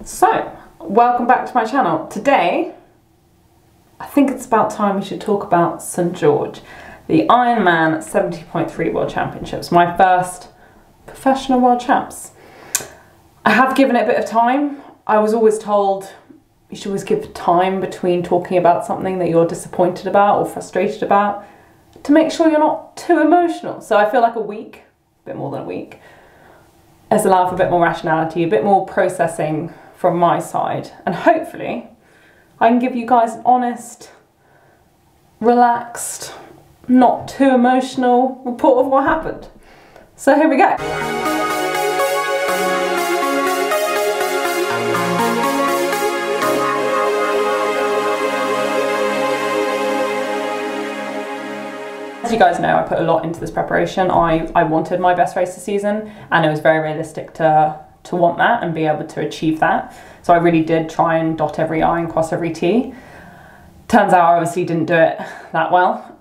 So, welcome back to my channel. Today, I think it's about time we should talk about St. George, the Ironman 70.3 World Championships, my first professional World Champs. I have given it a bit of time. I was always told you should always give time between talking about something that you're disappointed about or frustrated about to make sure you're not too emotional. So I feel like a week, a bit more than a week, has allowed for a bit more rationality, a bit more processing from my side, and hopefully I can give you guys an honest, relaxed, not too emotional report of what happened. So here we go. As you guys know, I put a lot into this preparation. I wanted my best race this season, and it was very realistic to want that and be able to achieve that. So I really did try and dot every I and cross every T. Turns out I obviously didn't do it that well.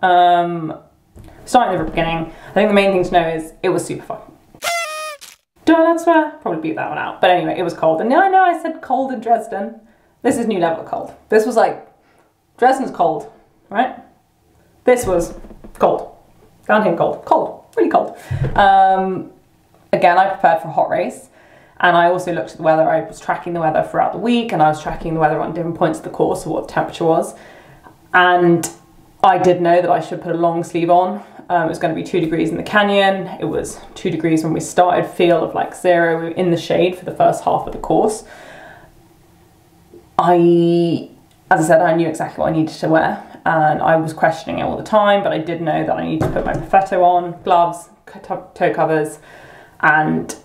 Starting at the beginning, I think the main thing to know is it was super fun. Do I not swear? Probably beat that one out. But anyway, it was cold. And I know I said cold in Dresden. This is new level of cold. This was like, Dresden's cold, right? This was cold. Down here cold. Cold. Really cold. Again, I prepared for a hot race. And I also looked at the weather. I was tracking the weather throughout the week, and I was tracking the weather on different points of the course of what the temperature was. And I did know that I should put a long sleeve on. It was going to be 2 degrees in the canyon. It was 2 degrees when we started, feel of like 0. We were in the shade for the first half of the course. As I said, I knew exactly what I needed to wear, and I was questioning it all the time, but I did know that I needed to put my perfetto on, gloves, toe covers, and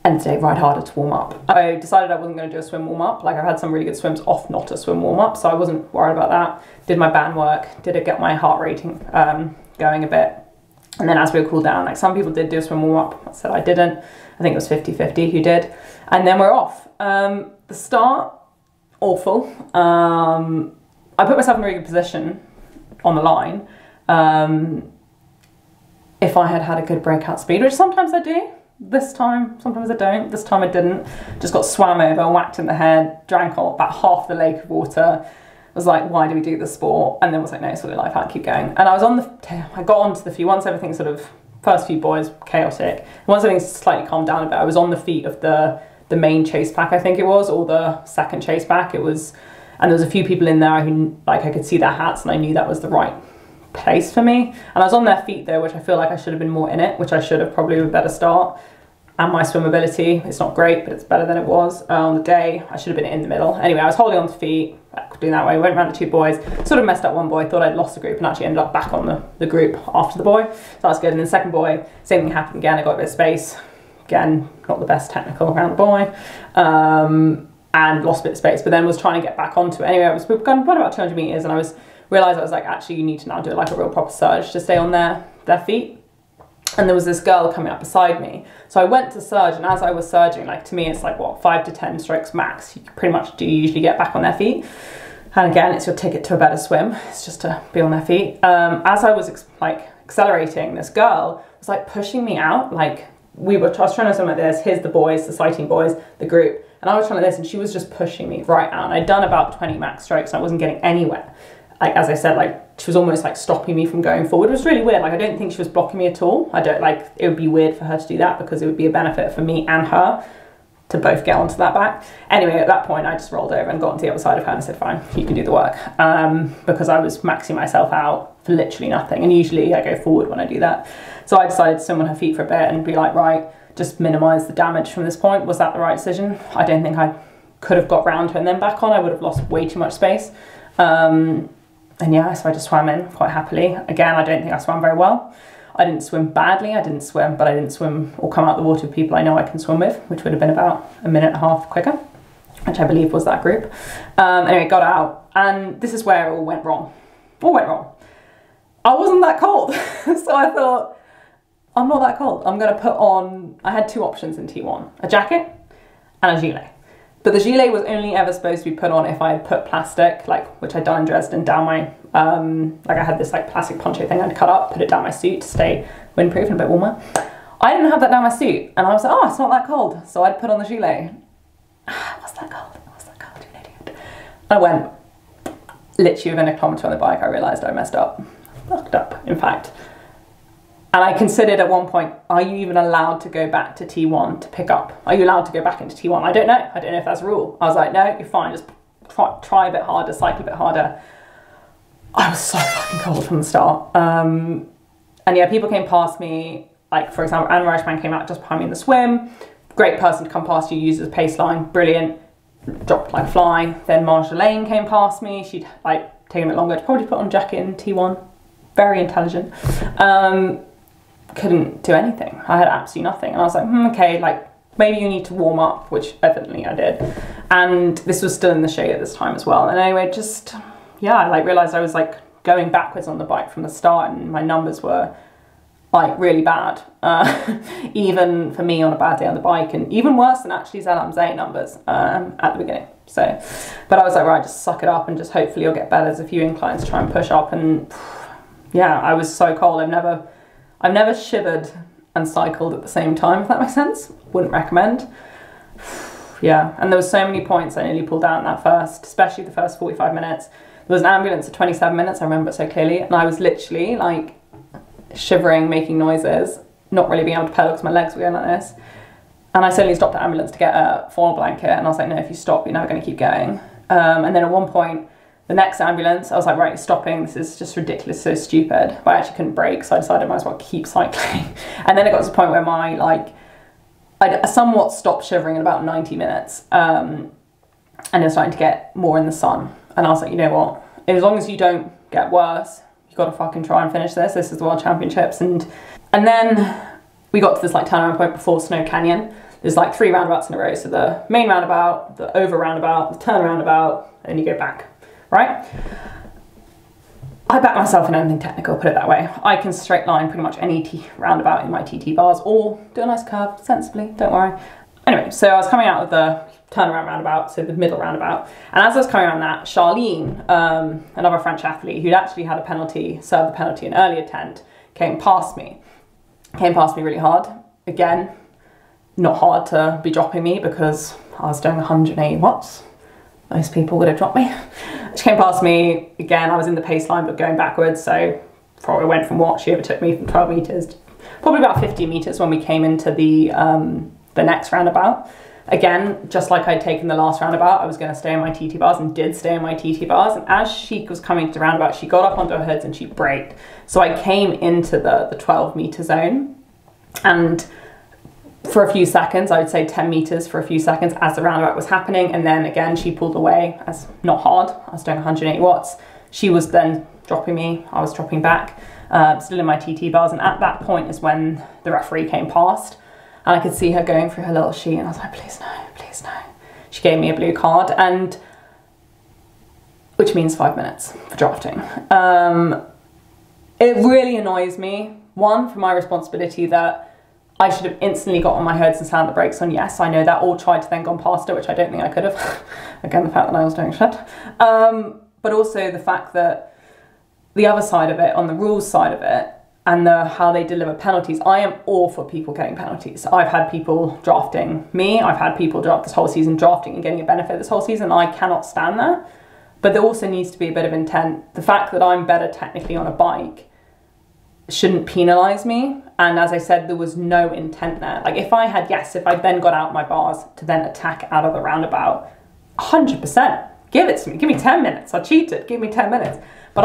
end of the day, ride harder to warm up. I decided I wasn't going to do a swim warm up. Like, I've had some really good swims off not a swim warm up, so I wasn't worried about that. Did my band work, did get my heart rating going a bit. And then as we were cooled down, like some people did do a swim warm up, I said I didn't. I think it was 50-50 who did. And then we're off. The start, awful. I put myself in a really good position on the line. If I had had a good breakout speed, which sometimes I do. This time, sometimes I don't. This time I didn't. Just got swam over, whacked in the head, drank about half the lake of water. Was like, why do we do this sport? And then was like, no, it's really life, I'll keep going. And I was I got onto the feet, once everything sort of, first few boys, chaotic. Once everything slightly calmed down a bit, I was on the feet of the main chase pack, I think it was, or the second chase pack. It was, and there was a few people in there who, like, I could see their hats and I knew that was the right place for me. And I was on their feet though, which I feel like I should have been more in it, which I should have probably with a better start. And my swim ability, it's not great, but it's better than it was on the day. I should have been in the middle. Anyway, I was holding on to feet, doing that way, went around the 2 boys, sort of messed up one boy, thought I'd lost the group, and actually ended up back on the group after the boy. So that was good. And then the second boy, same thing happened again. I got a bit of space. Again, not the best technical around the boy. And lost a bit of space, but then was trying to get back onto it. Anyway, we've gone about 200 meters, and I realised I was like, actually, you need to now do like a real proper surge to stay on their feet. And there was this girl coming up beside me. So I went to surge, and as I was surging, like, to me, it's like, what, 5 to 10 strokes max. You pretty much do usually get back on their feet. And again, it's your ticket to a better swim. It's just to be on their feet. As I was accelerating, this girl was like pushing me out. Like, I was trying to swim like this. Here's the boys, the sighting boys, the group. And I was trying to this, and she was just pushing me right out. And I'd done about 20 max strokes, and I wasn't getting anywhere. Like, as I said, like, she was almost like stopping me from going forward. It was really weird. Like, I don't think she was blocking me at all. It would be weird for her to do that, because it would be a benefit for me and her to both get onto that back. Anyway, at that point, I just rolled over and got onto the other side of her and said, fine, you can do the work. Because I was maxing myself out for literally nothing. And usually I go forward when I do that. So I decided to swim on her feet for a bit and be like, right, just minimize the damage from this point. Was that the right decision? I don't think I could have got round her and then back on. I would have lost way too much space. And yeah, so I just swam in quite happily. Again, I don't think I swam very well. I didn't swim badly, but I didn't swim or come out the water with people I know I can swim with, which would have been about a minute and a half quicker, which I believe was that group. Anyway, got out, and this is where it all went wrong. All went wrong. I wasn't that cold, so I thought, I'm not that cold. I'm gonna put on, I had 2 options in T1, a jacket and a gilet. But the gilet was only ever supposed to be put on if I had put plastic, like, which I'd done in Dresden, down my, like, I had this like plastic poncho thing I'd cut up, put it down my suit to stay windproof and a bit warmer. I didn't have that down my suit, and I was like, oh, it's not that cold. So I'd put on the gilet. was that cold? It was that cold, you idiot. I went, literally within a kilometre on the bike, I realised I messed up. Fucked up, in fact. And I considered at one point, are you even allowed to go back to T1 to pick up? Are you allowed to go back into T1? I don't know. I don't know if that's a rule. I was like, no, you're fine. Just try a bit harder, cycle a bit harder. I was so fucking cold from the start. And yeah, people came past me. Like, for example, IRONMAN came out just behind me in the swim. Great person to come past you, uses pace line. Brilliant. Dropped like a fly. Then Marshall Lane came past me. She'd like taken a bit longer to probably put on a jacket in T1. Very intelligent. Couldn't do anything. I had absolutely nothing. And I was like, okay, like maybe you need to warm up, which evidently I did. And this was still in the shade at this time as well. And anyway, just, yeah, I like realized I was like going backwards on the bike from the start, and my numbers were like really bad. Even for me on a bad day on the bike, and even worse than actually Zelam's A numbers at the beginning. So, but I was like, right, just suck it up and just hopefully you'll get better. There's a few inclines to try and push up. And yeah, I was so cold. I've never shivered and cycled at the same time, if that makes sense. Wouldn't recommend. Yeah, and there were so many points I nearly pulled out in that first, especially the first 45 minutes. There was an ambulance at 27 minutes, I remember it so clearly, and I was literally like shivering, making noises, not really being able to pedal because my legs were going like this. And I suddenly stopped the ambulance to get a fall blanket, and I was like, no, if you stop, you're never going to keep going. And then at one point, the next ambulance, I was like, right, you're stopping. This is just ridiculous, so stupid. But I actually couldn't brake, so I decided I might as well keep cycling. And then it got to the point where I somewhat stopped shivering in about 90 minutes. And it was starting to get more in the sun. And I was like, you know what? As long as you don't get worse, you got to fucking try and finish this. This is the World Championships. And then we got to this like turnaround point before Snow Canyon. There's like 3 roundabouts in a row. So the main roundabout, the over roundabout, the turn roundabout, and you go back. Right? I back myself in anything technical, put it that way. I can straight line pretty much any roundabout in my TT bars, or do a nice curve, sensibly, don't worry. Anyway, so I was coming out of the turnaround roundabout, so the middle roundabout, and as I was coming around that, Charlene, another French athlete who'd actually had a penalty, served a penalty in early attempt, came past me really hard. Again, not hard to be dropping me because I was doing 180 watts. Most people would have dropped me. She came past me, again, I was in the pace line but going backwards, so probably went from what, she overtook me from 12 metres to probably about 50 metres when we came into the next roundabout. Again, just like I'd taken the last roundabout, I was going to stay in my TT bars and did stay in my TT bars, and as she was coming to the roundabout, she got up onto her hoods and she braked. So I came into the 12 metre zone, and for a few seconds, I would say 10 metres for a few seconds as the roundabout was happening, and then again she pulled away, as not hard, I was doing 180 watts. She was then dropping me, I was dropping back, still in my TT bars, and at that point is when the referee came past, and I could see her going through her little sheet, and I was like, please no, please no. She gave me a blue card, and which means 5 minutes for drafting. It really annoys me, one, for my responsibility that I should have instantly got on my hoods and slammed the brakes on, yes, I know that, or tried to then gone past it, which I don't think I could have. Again, the fact that I was doing shit. But also the fact that the other side of it, on the rules side of it, and how they deliver penalties, I am all for people getting penalties. I've had people drafting me, I've had people draft this whole season drafting and getting a benefit this whole season. I cannot stand that. But there also needs to be a bit of intent. The fact that I'm better technically on a bike shouldn't penalise me, and as I said, there was no intent there. Like if I then got out my bars to then attack out of the roundabout, 100%, give it to me, give me 10 minutes, I cheated, give me 10 minutes. But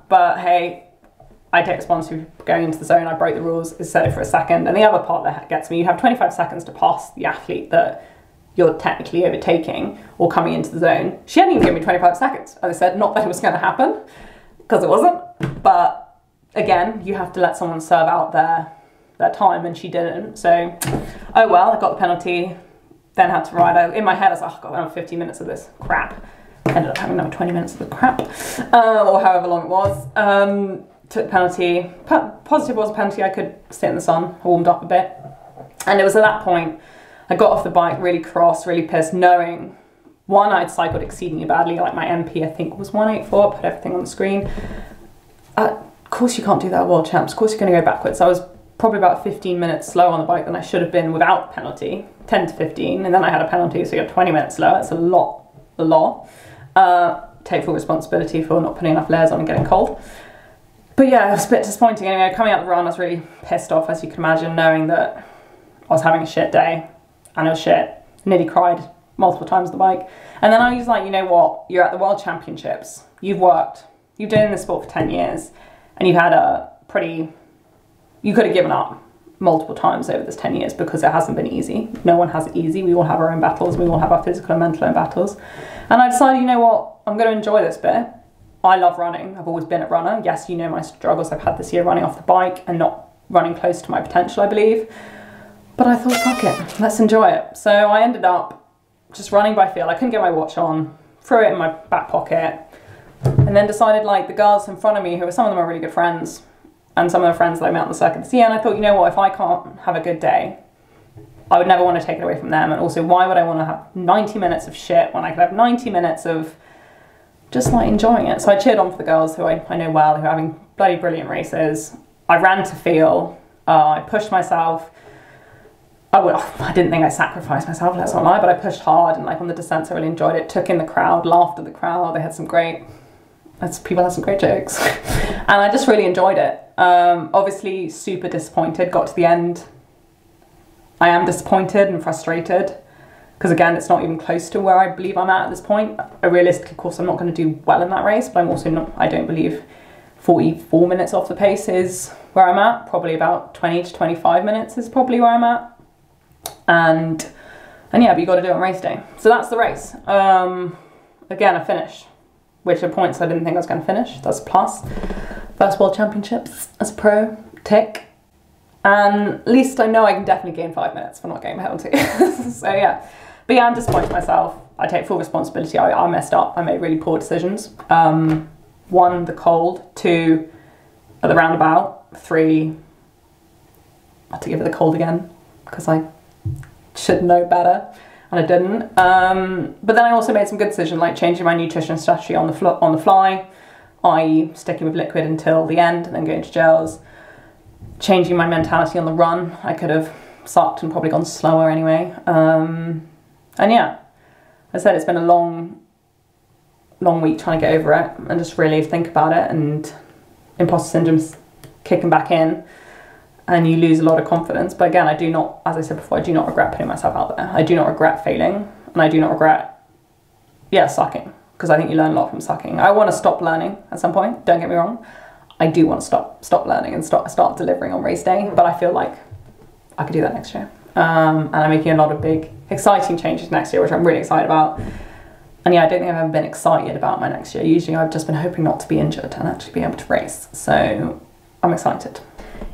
but hey, I take responsibility for going into the zone, I broke the rules, I said it for a second, and the other part that gets me, you have 25 seconds to pass the athlete that you're technically overtaking or coming into the zone. She hadn't even given me 25 seconds, as I said, not that it was going to happen, because it wasn't, but again, you have to let someone serve out their time, and she didn't. So, oh well, I got the penalty, then had to ride. In my head, I was like, oh, I've got another 15 minutes of this crap. Ended up having another 20 minutes of the crap, or however long it was. Took the penalty. Positive was a penalty. I could sit in the sun. I warmed up a bit. And it was at that point, I got off the bike really cross, really pissed, knowing, one, I'd cycled exceedingly badly. Like my MP, I think, was 184. I put everything on the screen. Of course you can't do that at World Champs. Of course you're going to go backwards. I was probably about 15 minutes slower on the bike than I should have been without penalty, 10 to 15, and then I had a penalty, so you got 20 minutes slower. It's a lot. Take full responsibility for not putting enough layers on and getting cold. But yeah, it was a bit disappointing. Anyway, coming out the run, I was really pissed off, as you can imagine, knowing that I was having a shit day, and it was shit. Nearly cried multiple times on the bike. And then I was like, you know what, you're at the World Championships, you've worked, you've been in this sport for 10 years, and you've had you could have given up multiple times over this 10 years because it hasn't been easy. No one has it easy. We all have our own battles. We all have our physical and mental own battles. And I decided, you know what, I'm going to enjoy this bit. I love running. I've always been a runner. Yes, you know my struggles I've had this year running off the bike and not running close to my potential, I believe. But I thought, fuck it, let's enjoy it. So I ended up just running by feel. I couldn't get my watch on, threw it in my back pocket, and then decided, like, the girls in front of me, some of them are really good friends, and some of the friends that I met on the circuit this year, and I thought, you know what, if I can't have a good day, I would never want to take it away from them. And also, why would I want to have 90 minutes of shit when I could have 90 minutes of just like enjoying it? So I cheered on for the girls who I know well, who are having bloody brilliant races. I ran to feel, I pushed myself. I didn't think I sacrificed myself, let's not lie, but I pushed hard, and like on the descents I really enjoyed it, took in the crowd, laughed at the crowd. They had some great, people had some great jokes. And I just really enjoyed it. Obviously super disappointed, got to the end. I am disappointed and frustrated because again, it's not even close to where I believe I'm at this point. Realistically, of course, I'm not going to do well in that race, but I'm also not, I don't believe 44 minutes off the pace is where I'm at. Probably about 20 to 25 minutes is probably where I'm at. And yeah, but you got to do it on race day. So that's the race. Again, I finished, which are points I didn't think I was going to finish. That's a plus. First World Championships as a pro, tick. And at least I know I can definitely gain 5 minutes for not getting my penalty. So yeah, but yeah, I'm disappointed in myself. I take full responsibility. I messed up. I made really poor decisions. 1, the cold. 2, at the roundabout. 3, I had to give it the cold again because I should know better, and I didn't. But then I also made some good decisions, like changing my nutrition strategy on the fly, i.e. sticking with liquid until the end and then going to gels. Changing my mentality on the run. I could have sucked and probably gone slower anyway. And yeah, as I said, it's been a long week trying to get over it and just really think about it, and imposter syndrome's kicking back in and you lose a lot of confidence. But again, I do not, as I said before, I do not regret putting myself out there. I do not regret failing, and I do not regret, sucking, because I think you learn a lot from sucking. I want to stop learning at some point, don't get me wrong. I do want to stop learning and start delivering on race day, but I feel like I could do that next year. And I'm making a lot of big, exciting changes next year, which I'm really excited about. And yeah, I don't think I've ever been excited about my next year. Usually I've just been hoping not to be injured and actually be able to race. So I'm excited.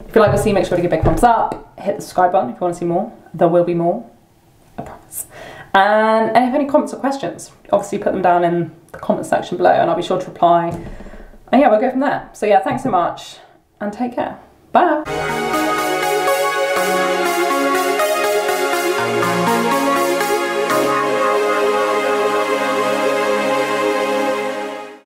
If you like what you see, make sure to give a big thumbs up. Hit the subscribe button if you want to see more. There will be more, I promise. And if you have any comments or questions, obviously put them down in the comment section below and I'll be sure to reply. And yeah, we'll go from there. So yeah, thanks so much and take care. Bye.